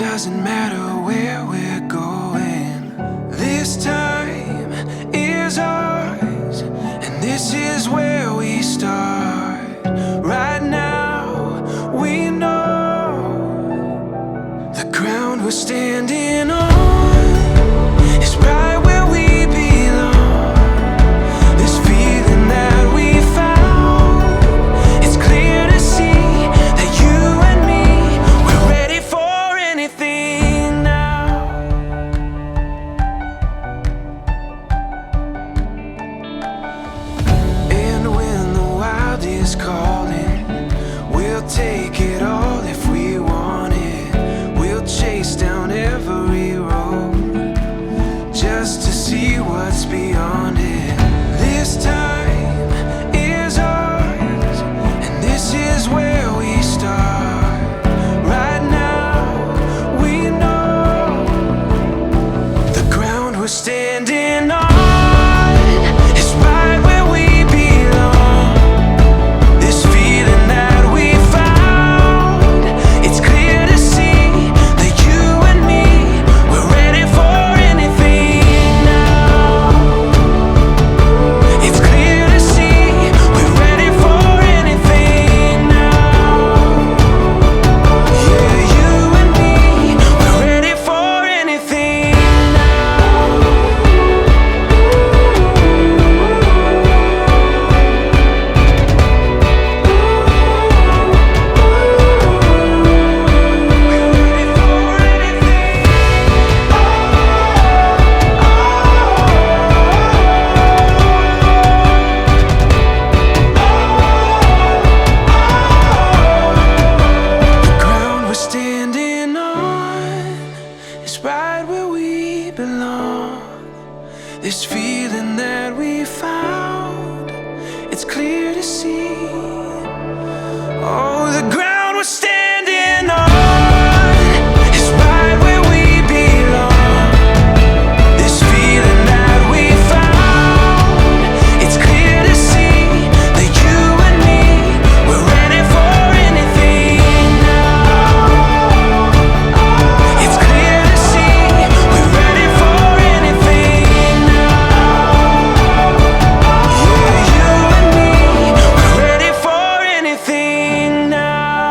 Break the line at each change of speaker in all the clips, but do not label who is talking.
doesn't matter where we're going. This time is ours, and this is where we start. Right now, we know the ground we're standing on is right where we belong. This feeling that we found, it's clear to see that you and me, we're ready for anything now. And when the wild is calling, we'll take it all if we want it. We'll chase down every road just to see what's beyond it. This time is ours, and this is where we start. Right now, we know the ground we're standing on is right where we belong. This feeling that we found, it's clear to see that you and me, we're ready for anything now. It's clear to see we're ready for anything now. Yeah, you and me, we're ready for anything now. The ground we're standing on is right where we belong. This feeling that we found, it's clear to see. Oh, the ground we're standing on is right where we belong. This feeling that we found, it's clear to see that you and me, we're ready for anything now. It's clear to see we're ready for anything now. Yeah, you and me, we're ready for anything now.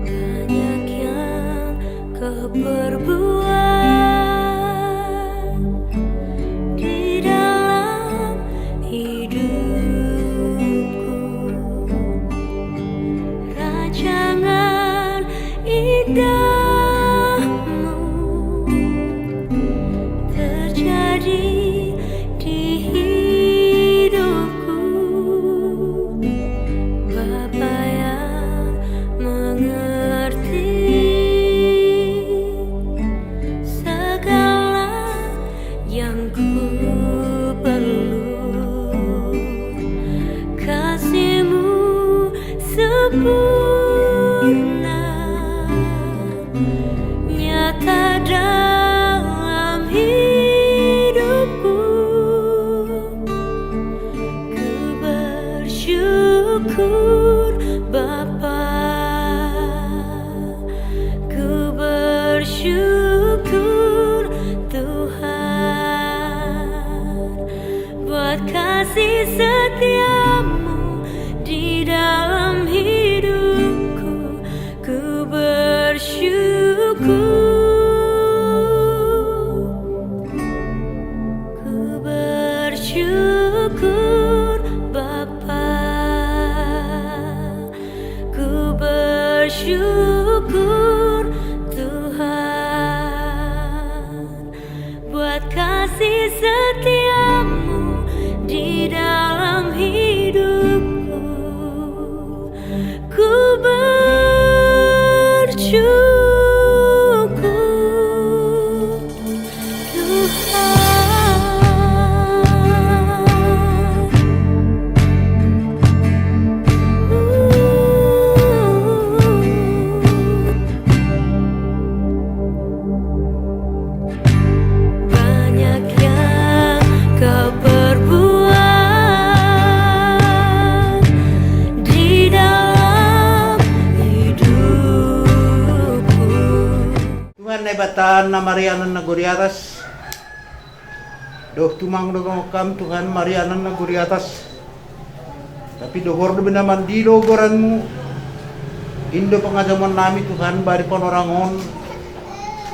Banyak yang kau perbuat di dalam hidupku, rancangan indahmu terjadi di hidupku. Bapa yang mengerti segala yang ku perlu, kasih-Mu sempurna nyata dalam hidupku. Ku bersyukur Bapa, ku bersyukur Tuhan buat kasih setia-Mu di dalam hidupku. Ku bersyukur Bapa, ku bersyukur Tuhan buat kasih setia-Mu di
bataan na Marianan na Guriatas. Doh tumang kam Tuhan Marianan na Guriatas. Tapi dohor naman di logoran mo. Indo pangadaman nami Tuhan bari panorangon.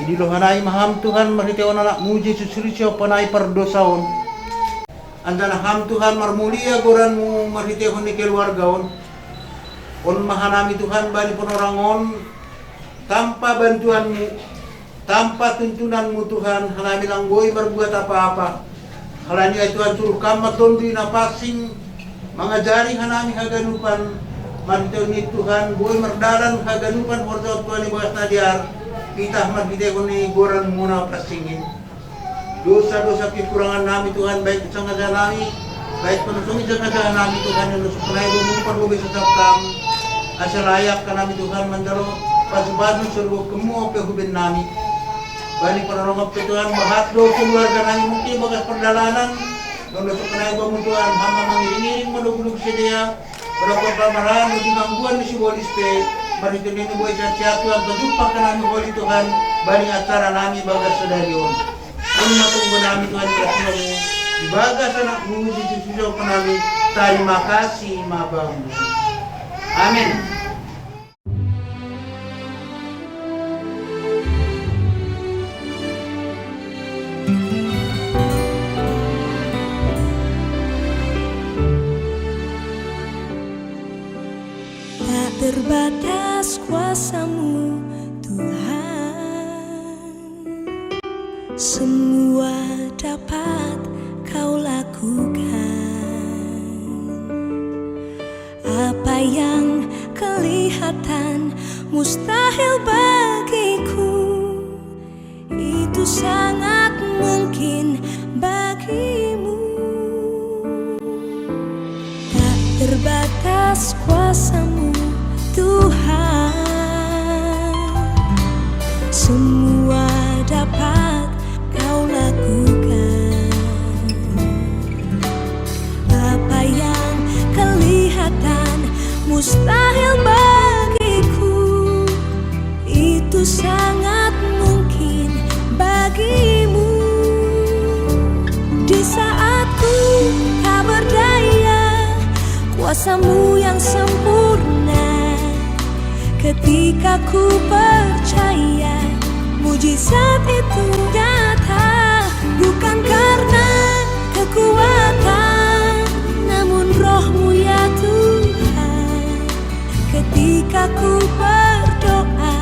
Idi lohanay maham Tuhan mariteon anak muji susurisyo panay pardosaon. Andana ham Tuhan marmulia goran mo mariteon ni keluargaon. On mahanami Tuhan bari panorangon tanpa bantuanmu, tanpa tuntunanmu Tuhan, hanami lang boy berbuat apa-apa. Halanya Tuhan suruh kama tondi na pasing mangajari hanami haganupan. Mariteon ni Tuhan boy merdalan haganupan horta Tuhan ibagas nadiar. Kita mariteon ni goran muna pasingin. Dosa-dosa kekurangan nami Tuhan baik sengaja nami, baik penusung sengaja nami Tuhan yang nusuk kenai bumumpan bobe sesapkam. Asal layak ka nami Tuhan mandalo pasubadon surgo kemu ke hubin nami. Bani penolong Tuhan bahat do keluarga nami mungkin bagas perdalanan. Nung nusuk kenai bomu Tuhan hama mengiring-iring menugulug sedia. Berapa pamaran di gangguan di si bolis pe. Mari ini boy cacat Tuhan berjumpa ka nami holi Tuhan. Bani acara nami bagas sedarion. Unma tunggu nami Tuhan berkatamu. Di bagas anak muji susu ka nami. Terima kasih mabamu. Amin.
Tak terbatas kuasamu Tuhan, semua dapat kau lakukan. Apa yang kelihatan mustahil bagiku, itu sangat mungkin bagimu. Tak terbatas kuasamu Tuhan, semua dapat kau lakukan. Apa yang kelihatan mustahil bagiku, itu sangat mungkin bagimu. Di saat ku tak berdaya, kuasamu yang sempurna. Ketika ku percaya, mujizat itu nyata. Bukan karena kekuatan, namun rohmu ya Tuhan. Ketika ku berdoa,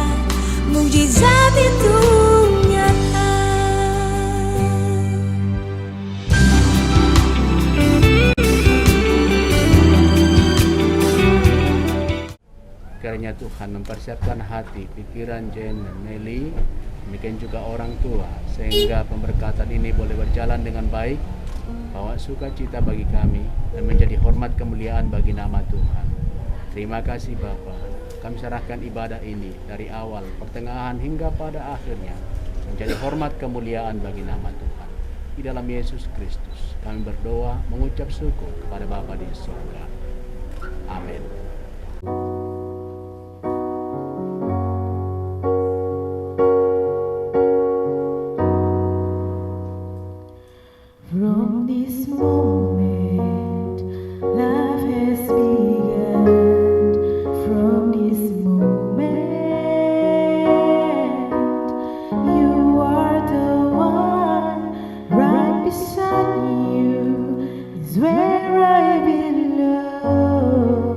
mujizat itu nyata.
Kiranya Tuhan mempersiapkan hati, pikiran Jen dan Meli, demikian juga orang tua, sehingga pemberkatan ini boleh berjalan dengan baik, bawa sukacita bagi kami, dan menjadi hormat kemuliaan bagi nama Tuhan. Terima kasih Bapa. Kami serahkan ibadah ini dari awal, pertengahan hingga pada akhirnya, menjadi hormat kemuliaan bagi nama Tuhan. Di dalam Yesus Kristus, kami berdoa mengucap syukur kepada Bapa di surga. Amin.
From this moment, life has begun. From this moment, you are the one. Right beside you is where I belong.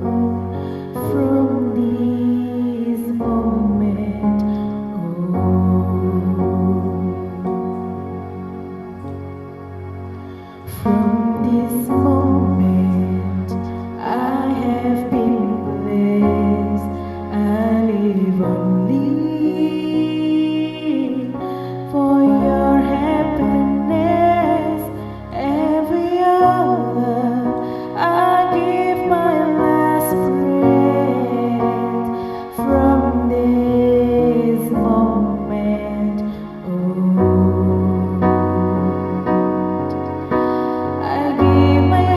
From this moment, from this moment, I have been blessed. I live only for your happiness. Every hour, I give my last breath. From this moment, I give my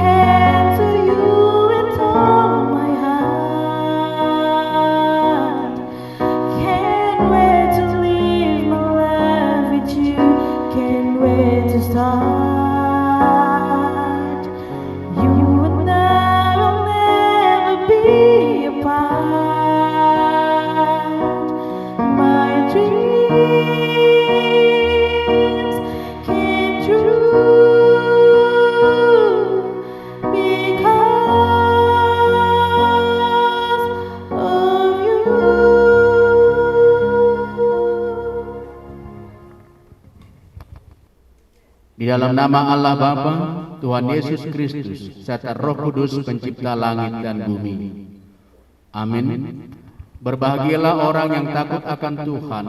dalam nama Allah Bapa, Tuhan Yesus Kristus, serta Roh Kudus pencipta langit dan bumi. Amin. Berbahagialah orang yang takut akan Tuhan,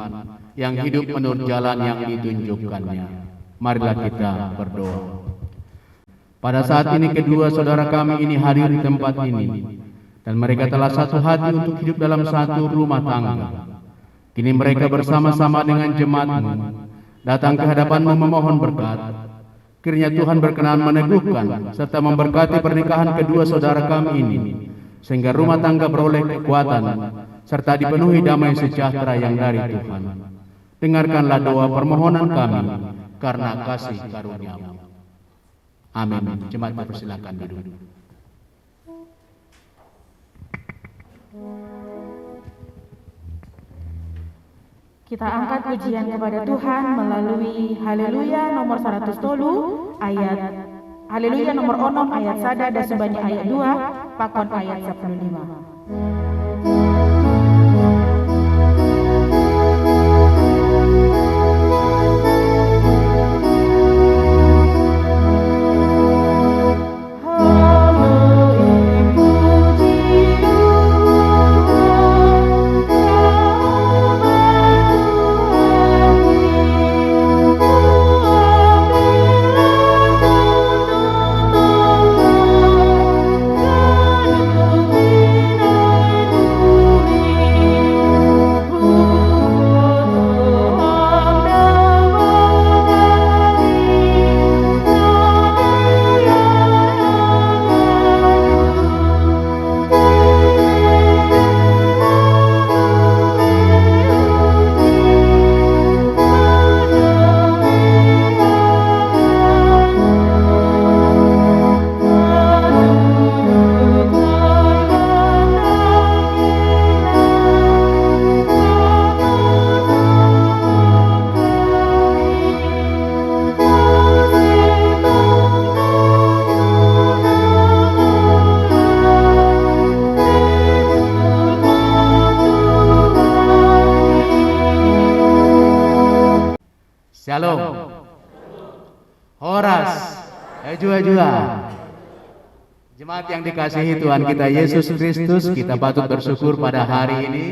yang hidup menurut jalan yang ditunjukkannya. Marilah kita berdoa. Pada saat ini kedua saudara kami ini hadir di tempat ini, dan mereka telah satu hati untuk hidup dalam satu rumah tangga. Kini mereka bersama-sama dengan jemaat-Mu datang ke hadapan-Mu memohon berkat. Kiranya Tuhan berkenan meneguhkan serta memberkati pernikahan kedua saudara kami ini, sehingga rumah tangga beroleh kekuatan serta dipenuhi damai sejahtera yang dari Tuhan. Dengarkanlah doa permohonan kami karena kasih karunia-Mu. Amin. Jemaat dipersilakan duduk.
Kita angkat pujian kepada Tuhan melalui Haleluya nomor 100 tolu ayat Haleluya nomor 6 ayat sada dan sebanyak ayat 2 pakon ayat 15.
Shalom. Horas. Jua-jua. Jemaat yang dikasihi Tuhan kita Yesus Kristus, kita patut bersyukur pada hari ini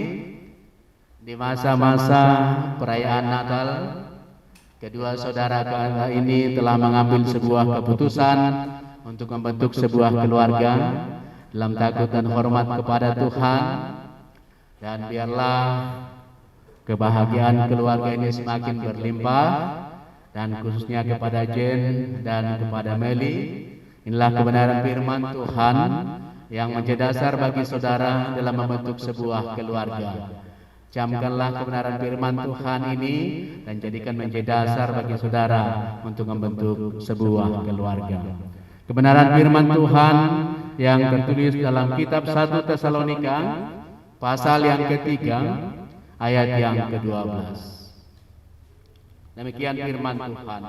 di masa-masa perayaan Natal. Kedua saudara kita ini telah mengambil sebuah keputusan untuk membentuk sebuah keluarga dalam takut dan hormat kepada Tuhan, dan biarlah kebahagiaan keluarga ini semakin berlimpah, dan khususnya kepada Jen dan kepada Meli. Inilah kebenaran firman Tuhan yang menjadi dasar bagi saudara dalam membentuk sebuah keluarga. Camkanlah kebenaran firman Tuhan ini dan jadikan menjadi dasar bagi saudara untuk membentuk sebuah keluarga. Kebenaran firman Tuhan yang tertulis dalam kitab 1 Tesalonika pasal yang ketiga ayat yang ke-12. Demikian firman Tuhan.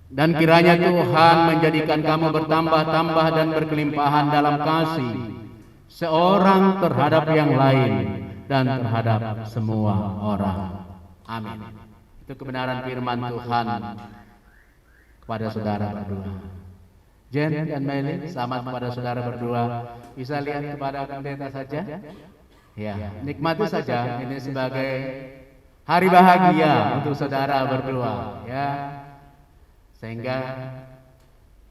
Dan kiranya Tuhan menjadikan kamu bertambah-tambah dan berkelimpahan dalam kasih, seorang terhadap yang lain dan terhadap semua orang. Amin. Itu kebenaran firman Tuhan kepada saudara berdua. Jen dan Meli, selamat kepada saudara berdua. Bisa lihat kepada pendeta saja. Ya, nikmati saja ini sebagai hari bahagia untuk saudara berdua, ya. Sehingga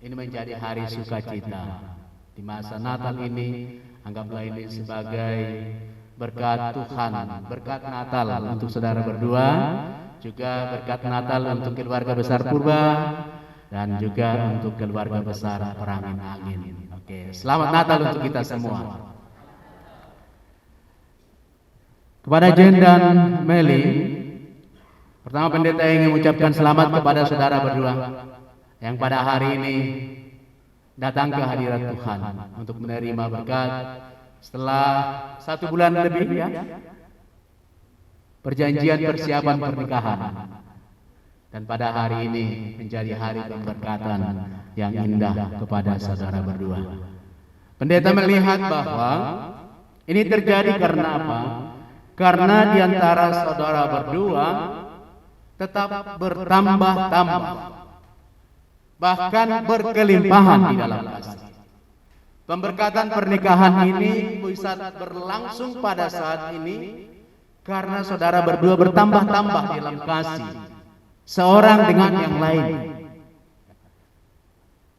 ini menjadi hari sukacita di masa Natal ini. Anggaplah ini sebagai berkat Tuhan, berkat Natal untuk saudara berdua, juga berkat Natal untuk keluarga besar Purba, dan juga untuk keluarga besar Perangin Angin. Oke, selamat Natal untuk kita semua. Kepada Jen dan Meli, pertama pendeta ingin mengucapkan selamat kepada saudara berdua yang pada hari ini datang ke hadirat Tuhan untuk menerima berkat setelah 1 bulan lebih, ya, perjanjian persiapan pernikahan, dan pada hari ini menjadi hari pemberkatan yang indah kepada saudara berdua. Pendeta melihat bahwa ini terjadi karena apa? Karena di antara saudara berdua tetap bertambah-tambah, bahkan berkelimpahan di dalam kasih. Pemberkatan pernikahan ini bisa berlangsung pada saat ini karena saudara berdua bertambah-tambah di dalam kasih seorang dengan yang lain.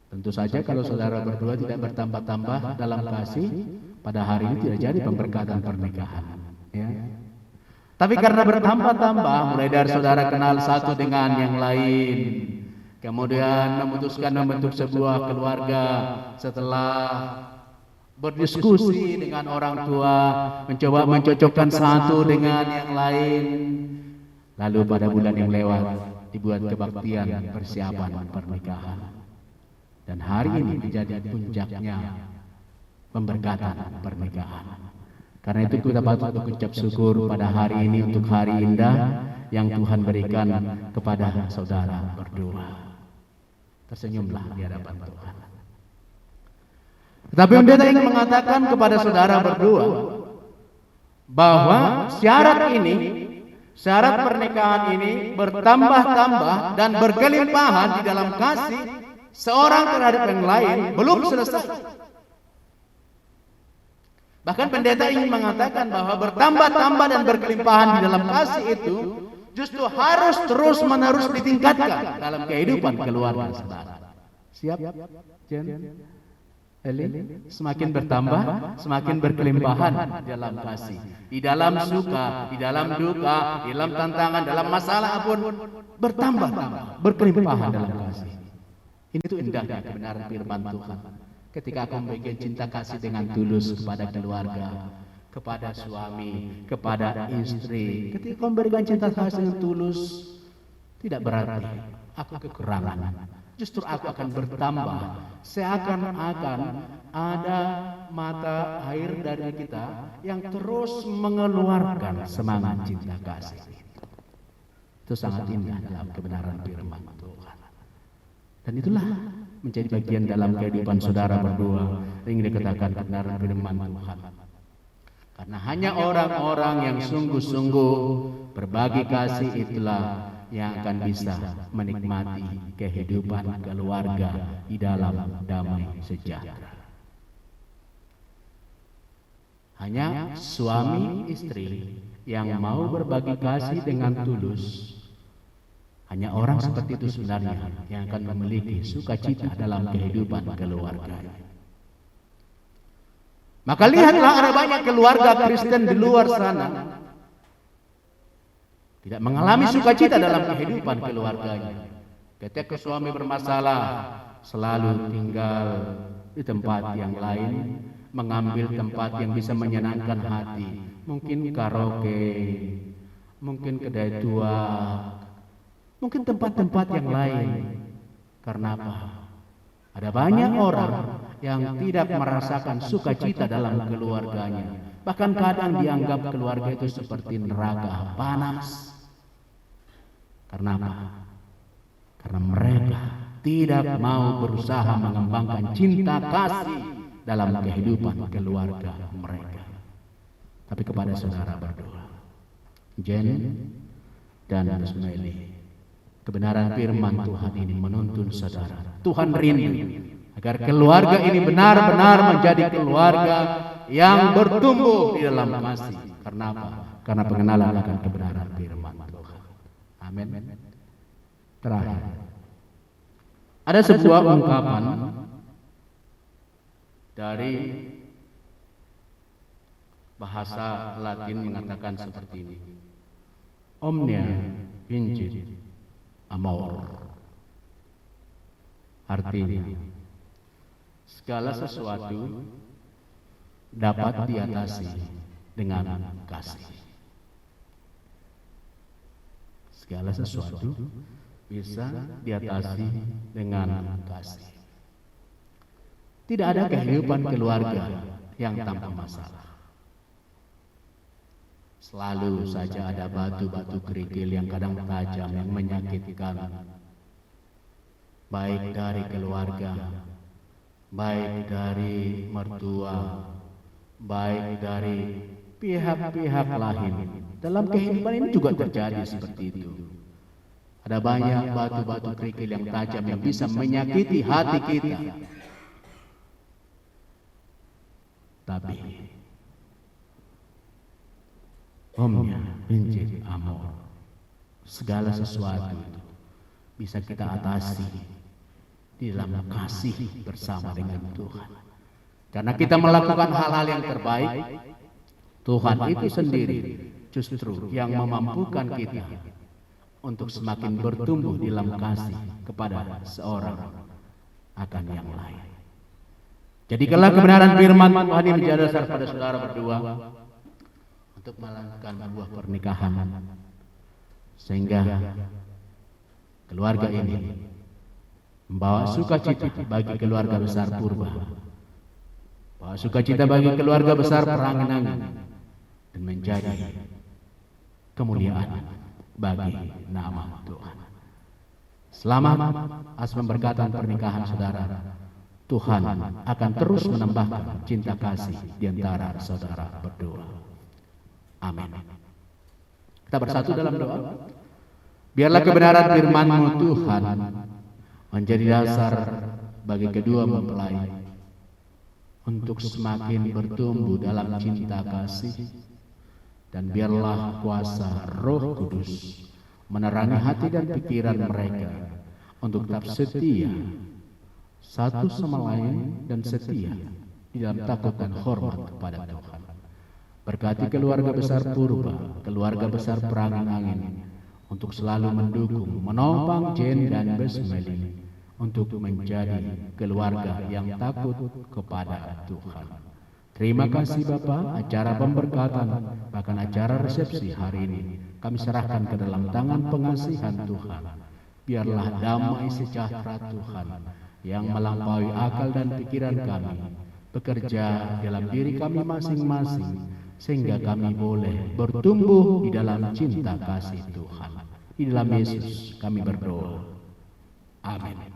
Tentu saja kalau saudara berdua tidak bertambah-tambah dalam kasih, pada hari ini tidak jadi pemberkatan pernikahan, ya. Tapi karena bertambah-tambah, mulai dari saudara kenal satu dengan yang lain, kemudian memutuskan membentuk sebuah keluarga setelah berdiskusi dengan orang tua, mencoba mencocokkan satu dengan yang lain, lalu pada bulan yang lewat dibuat kebaktian persiapan pernikahan. Dan hari ini menjadi puncaknya pemberkatan pernikahan. Karena itu kita patut mengucap syukur pada hari ini untuk hari indah yang Tuhan berikan kepada saudara berdua. Tersenyumlah di hadapan Tuhan. Tetapi pendeta ingin mengatakan kepada saudara berdua bahwa syarat pernikahan ini bertambah-tambah dan berkelimpahan di dalam kasih seorang terhadap yang lain belum selesai. Bahkan pendeta ingin mengatakan bahwa bertambah-tambah dan berkelimpahan di dalam kasih itu justru harus terus-menerus ditingkatkan dalam kehidupan keluarga saudara. Siap, Jen? Eli? Semakin bertambah, semakin berkelimpahan dalam kasih. Di dalam suka, di dalam duka, di dalam tantangan, dalam masalah pun bertambah-tambah, berkelimpahan dalam kasih. Ini itu indahnya kebenaran firman Tuhan. Ketika aku membagikan cinta kasih dengan tulus kepada keluarga, kepada suami, kepada istri. Ketika kau memberikan cinta kasih dengan tulus, tidak berarti aku kekurangan. Justru aku akan bertambah. Seakan-akan ada mata air dari kita yang terus mengeluarkan semangat cinta kasih. Itu sangat indah dalam kebenaran firman Tuhan. Dan itulah menjadi bagian dalam kehidupan saudara berdua. Ingin dikatakan kebenaran firman Tuhan. Karena hanya orang-orang yang sungguh-sungguh berbagi kasih itulah yang akan bisa menikmati kehidupan keluarga di dalam damai sejahtera. Hanya suami istri yang mau berbagi kasih dengan tulus, hanya orang seperti itu sebenarnya yang akan memiliki sukacita dalam kehidupan keluarga. Maka lihatlah ada banyak keluarga Kristen di luar sana tidak mengalami sukacita dalam kehidupan keluarganya. Ketika suami bermasalah, selalu tinggal di tempat yang lain, mengambil tempat yang bisa menyenangkan hati. Mungkin karaoke, mungkin kedai tua, mungkin tempat-tempat yang lain. Karena apa? Ada banyak orang yang tidak merasakan sukacita dalam keluarganya. Bahkan kadang dianggap keluarga itu seperti neraka panas. Karena apa? Karena mereka tidak mau berusaha mengembangkan cinta kasih dalam kehidupan keluarga mereka. Tapi kepada saudara berdua, Jen dan Ismaili, kebenaran firman Tuhan ini menuntun saudara. Tuhan rindu agar keluarga ini benar-benar menjadi keluarga yang bertumbuh di dalam kasih. Karena apa? Karena pengenalan akan kebenaran firman Tuhan. Amin. Terakhir, ada sebuah ungkapan dari bahasa Latin mengatakan seperti ini: omnia vincit amor. Artinya, segala sesuatu dapat diatasi dengan kasih. Segala sesuatu bisa diatasi dengan kasih. Tidak ada kehidupan keluarga yang tanpa masalah. Selalu saja ada batu-batu kerikil yang kadang tajam yang menyakitkan, baik dari keluarga, baik dari mertua, baik dari pihak-pihak lain. Dalam kehidupan ini juga terjadi seperti itu. Ada banyak batu-batu kerikil yang tajam yang bisa menyakiti hati kita. Tapi Omnya Incit Amor, segala sesuatu itu bisa kita atasi di dalam kasih bersama dengan Tuhan. Karena kita melakukan hal-hal yang terbaik, Tuhan itu sendiri justru yang memampukan kita untuk semakin bertumbuh di dalam kasih kepada seorang akan yang lain. Jadikanlah kebenaran firman Tuhan yang menjadi dasar pada saudara berdua untuk melakukan sebuah pernikahan, sehingga keluarga ini membawa sukacita bagi keluarga besar Purba, bawa sukacita bagi keluarga besar Perangenangan, dan menjadi kemuliaan bagi nama Tuhan. Selamat atas pemberkatan pernikahan saudara. Tuhan akan terus menambahkan cinta kasih di antara saudara berdua. Amin. Kita bersatu dalam doa. Biarlah kebenaran firman-Mu Tuhan menjadi dasar bagi kedua mempelai untuk semakin bertumbuh dalam cinta kasih, dan biarlah kuasa Roh Kudus menerangi hati dan pikiran mereka untuk tetap setia satu sama lain dan setia di dalam takut dan hormat kepada Tuhan. Berkati keluarga besar Purba, keluarga besar Perangenangan untuk selalu mendukung, menopang Jen dan Besmeli untuk menjadi keluarga yang takut kepada Tuhan. Terima kasih Bapa, acara pemberkatan bahkan acara resepsi hari ini kami serahkan ke dalam tangan pengasihan Tuhan. Biarlah damai sejahtera Tuhan yang melampaui akal dan pikiran kami bekerja dalam diri kami masing-masing, sehingga kami boleh bertumbuh di dalam cinta kasih Tuhan. Di dalam Yesus kami berdoa. Amin.